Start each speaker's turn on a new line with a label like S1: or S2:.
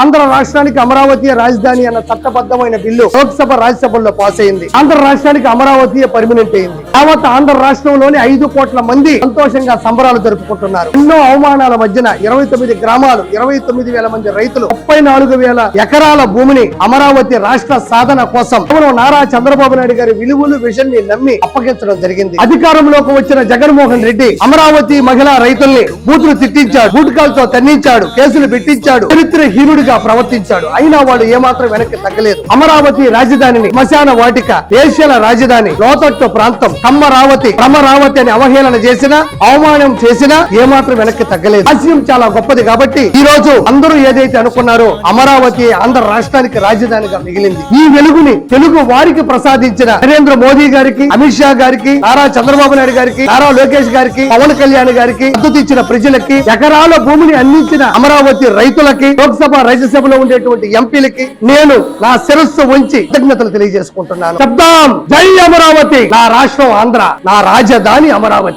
S1: ఆంధ్ర రాష్ట్రానికి అమరావతి రాజధాని అన్న చట్టబద్ధమైన బిల్లు లోక్సభ రాజ్యసభల్లో పాస్ అయింది. ఆంధ్ర రాష్ట్రానికి అమరావతి పర్మినెంట్ అయింది. యావత్ ఆంధ్ర రాష్ట్రంలోని 5 కోట్ల మంది సంతోషంగా సంబరాలు జరుపుకుంటున్నారు. ఎన్నో అవమానాల మధ్యన 29 గ్రామాలు, 29,000 మంది రైతులు, 34,000 ఎకరాల భూమిని అమరావతి రాష్ట్ర సాధన కోసం నారా చంద్రబాబు నాయుడు గారి విలువలు విజన్ ని నమ్మి అప్పగించడం జరిగింది. అధికారంలోకి వచ్చిన జగన్మోహన్ రెడ్డి అమరావతి మహిళా రైతుల్ని బూతులు తిట్టించాడు, బూటకాలతో తన్నించాడు, కేసులు పెట్టించాడు, చరిత్రహీనుడు ప్రవర్తించాడు. అయినా వాడు ఏమాత్రం వెనక్కి తగ్గలేదు. అమరావతి రాజధానిని శ్మశాన వాటిక, ఏషియాల రాజధాని, లోతట్టు ప్రాంతం, కమ్మరావతి, క్రమరావతి అని అవహేళన చేసినా, అవమానం చేసినా ఏమాత్రం వెనక్కి తగ్గలేదు. ఆశయం చాలా గొప్పది కాబట్టి ఈ రోజు అందరూ ఏదైతే అనుకున్నారో అమరావతి ఆంధ్ర రాష్ట్రానికి రాజధానిగా మిగిలింది. ఈ వెలుగుని తెలుగు వారికి ప్రసాదించిన నరేంద్ర మోదీ గారికి, అమిత్ షా గారికి, నారా చంద్రబాబు నాయుడు గారికి, నారా లోకేష్ గారికి, పవన్ కళ్యాణ్ గారికి, మద్దతు ఇచ్చిన ప్రజలకి, ఎకరాల భూమిని అందించిన అమరావతి రైతులకి, లోక్సభ రాజ్యసభలో ఉండేటువంటి ఎంపీలకి నేను నా శిరస్సు ఉంచి కృతజ్ఞతలు తెలియజేసుకుంటున్నాను. చెప్తాం జై అమరావతి. నా రాష్ట్రం ఆంధ్ర, నా రాజధాని అమరావతి.